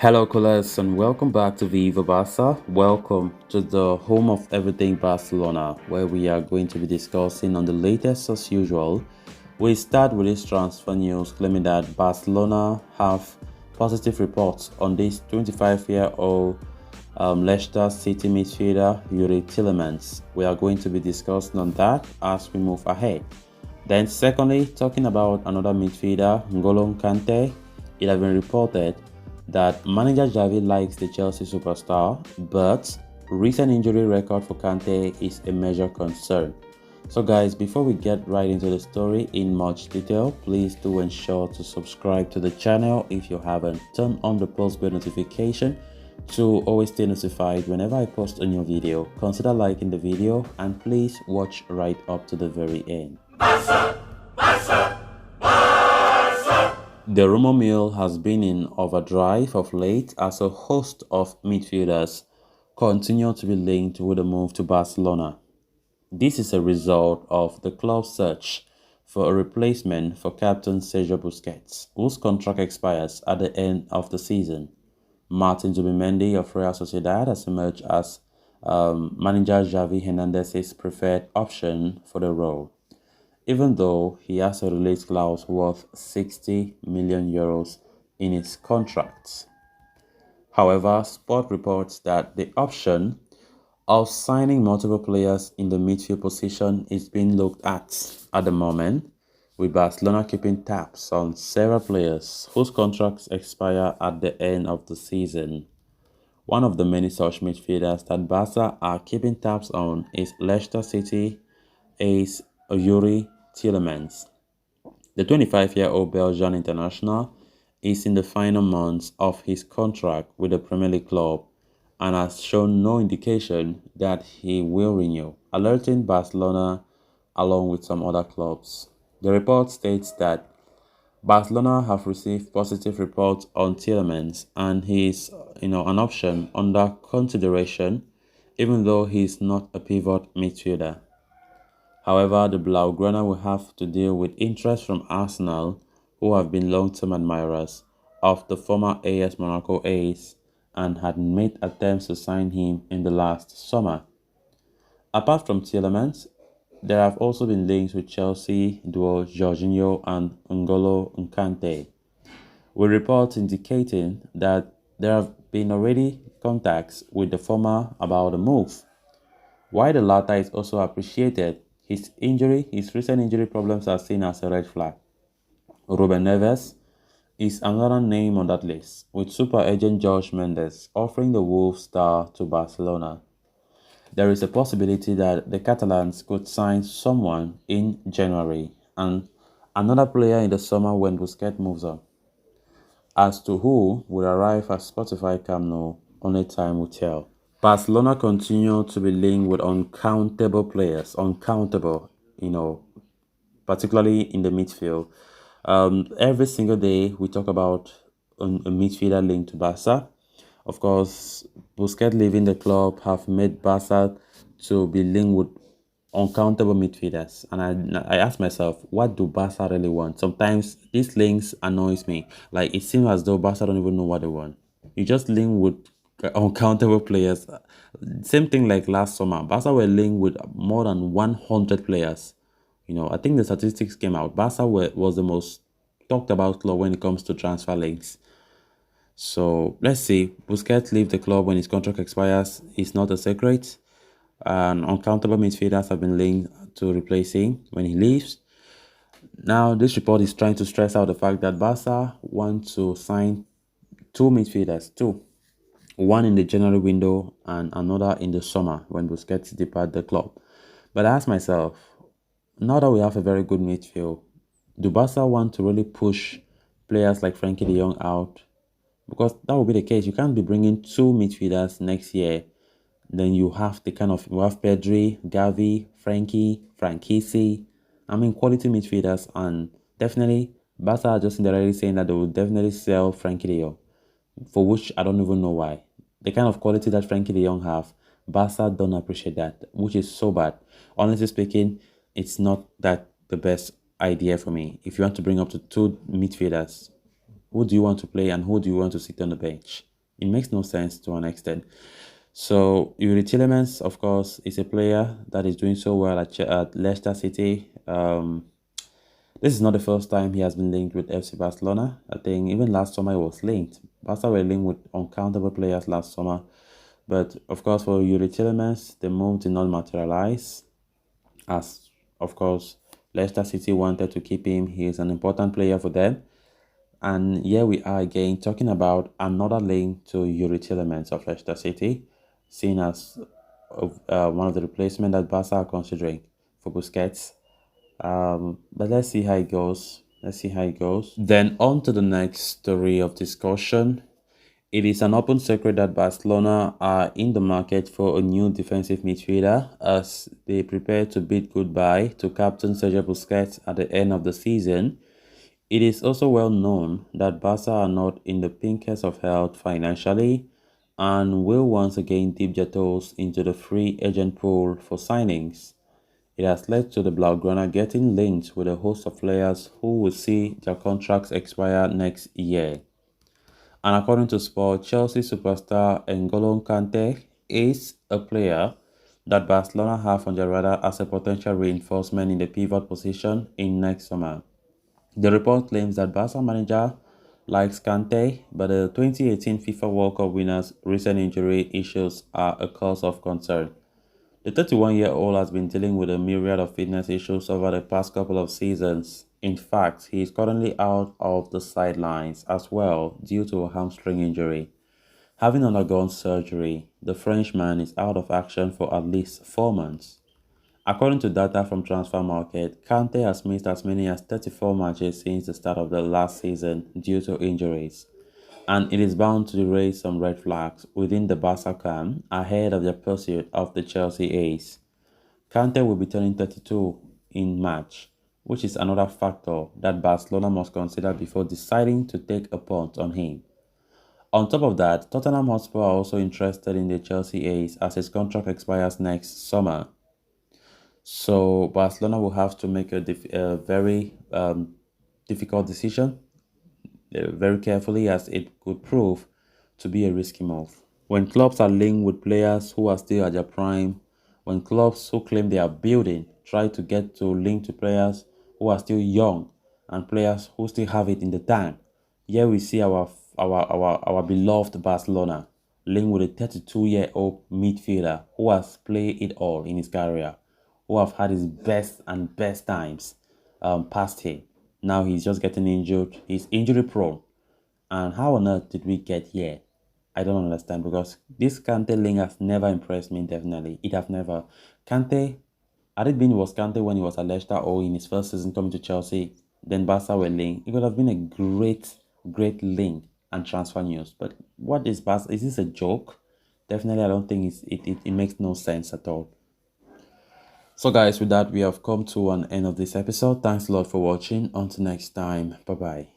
Hello, Colas, and welcome back to Viva Barca. Welcome to the home of everything Barcelona, where we are going to be discussing on the latest as usual. We start with this transfer news claiming that Barcelona have positive reports on this 25-year-old Leicester City midfielder Youri Tielemans. We are going to be discussing on that as we move ahead. Then, secondly, talking about another midfielder, N'Golo Kante, it has been reported that manager Xavi likes the Chelsea superstar, but recent injury record for Kante is a major concern. So guys, before we get right into the story in much detail, please do ensure to subscribe to the channel if you haven't. Turn on the post bell notification to always stay notified whenever I post a new video. Consider liking the video and please watch right up to the very end. The rumor mill has been in overdrive of late as a host of midfielders continue to be linked with a move to Barcelona. This is a result of the club's search for a replacement for captain Sergio Busquets, whose contract expires at the end of the season. Martin Zubimendi of Real Sociedad has emerged as manager Xavi Hernandez's preferred option for the role, even though he has a release clause worth 60 million euros in his contract. However, Sport reports that the option of signing multiple players in the midfield position is being looked at the moment, with Barcelona keeping tabs on several players whose contracts expire at the end of the season. One of the many such midfielders that Barca are keeping tabs on is Leicester City ace Youri Tielemans. The 25-year-old Belgian international is in the final months of his contract with the Premier League club and has shown no indication that he will renew, alerting Barcelona along with some other clubs. The report states that Barcelona have received positive reports on Tielemans and he is an option under consideration even though he is not a pivot midfielder. However, the Blaugrana will have to deal with interest from Arsenal, who have been long-term admirers of the former AS Monaco ace and had made attempts to sign him in the last summer. Apart from Tielemans, there have also been links with Chelsea duo Jorginho and N'Golo Kante, with reports indicating that there have been already contacts with the former about the move. While the latter is also appreciated, his recent injury problems are seen as a red flag. Ruben Neves is another name on that list, with super agent Jorge Mendes offering the Wolves star to Barcelona. There is a possibility that the Catalans could sign someone in January and another player in the summer when Busquets moves on. As to who will arrive at Spotify Camp Nou, only time will tell. Barcelona continue to be linked with uncountable, particularly in the midfield. Every single day we talk about a midfielder linked to Barca. Of course, Busquets leaving the club have made Barca to be linked with uncountable midfielders. And I ask myself, what do Barca really want? Sometimes these links annoys me. Like, it seems as though Barca don't even know what they want. You just link with uncountable players. Same thing like last summer. Barca were linked with more than 100 players. I think the statistics came out. Barca was the most talked about club when it comes to transfer links. So let's see. Busquets leave the club when his contract expires. It's not a secret. And uncountable midfielders have been linked to replace him when he leaves. Now, this report is trying to stress out the fact that Barca want to sign two midfielders, one in the January window and another in the summer when Busquets depart the club. But I ask myself, now that we have a very good midfield, do Barca want to really push players like Frenkie de Jong out? Because that will be the case. You can't be bringing two midfielders next year. Then you have Pedri, Gavi, Frankisi. Quality midfielders, and definitely Barca are just indirectly saying that they will definitely sell Frenkie de Jong, for which I don't even know why. The kind of quality that Frenkie de Jong have, Barca don't appreciate that, which is so bad. Honestly speaking, it's not that the best idea for me. If you want to bring up to two midfielders, who do you want to play and who do you want to sit on the bench? It makes no sense to an extent. So Youri Tielemans, of course, is a player that is doing so well at Leicester City. This is not the first time he has been linked with FC Barcelona. I think even last summer he was linked. Barca were linked with uncountable players last summer. But of course, for Youri Tielemans, the move did not materialize. As of course, Leicester City wanted to keep him. He is an important player for them. And here we are again talking about another link to Youri Tielemans of Leicester City, seen as one of the replacements that Barca are considering for Busquets. But let's see how it goes. Let's see how it goes. Then on to the next story of discussion. It is an open secret that Barcelona are in the market for a new defensive midfielder as they prepare to bid goodbye to captain Sergio Busquets at the end of the season. It is also well known that Barca are not in the pinkest of health financially and will once again dip their toes into the free agent pool for signings. It has led to the Blaugrana getting linked with a host of players who will see their contracts expire next year. And according to Sport, Chelsea superstar N'Golo Kante is a player that Barcelona have on their radar as a potential reinforcement in the pivot position in next summer. The report claims that Barca manager likes Kante, but the 2018 FIFA World Cup winner's recent injury issues are a cause of concern. The 31-year-old has been dealing with a myriad of fitness issues over the past couple of seasons. In fact, he is currently out of the sidelines as well due to a hamstring injury. Having undergone surgery, the Frenchman is out of action for at least 4 months. According to data from Transfer Market, Kante has missed as many as 34 matches since the start of the last season due to injuries, and it is bound to raise some red flags within the Barca camp ahead of the pursuit of the Chelsea ace. Kante will be turning 32 in March, which is another factor that Barcelona must consider before deciding to take a punt on him. On top of that, Tottenham Hotspur are also interested in the Chelsea ace as his contract expires next summer. So Barcelona will have to make a very difficult decision very carefully as it could prove to be a risky move. When clubs are linked with players who are still at their prime, when clubs who claim they are building try to get to link to players who are still young and players who still have it in the tank, here we see our beloved Barcelona linked with a 32-year-old midfielder who has played it all in his career, who have had his best times past him. Now he's just getting injured. He's injury prone. And how on earth did we get here? I don't understand because this Kante link has never impressed me, definitely. It has never. Kante, had it been it was Kante when he was at Leicester or in his first season coming to Chelsea, then Barca were linked. It would have been a great link and transfer news. But what is Barca? Is this a joke? Definitely, I don't think it makes no sense at all. So guys, with that, we have come to an end of this episode. Thanks a lot for watching. Until next time, bye bye.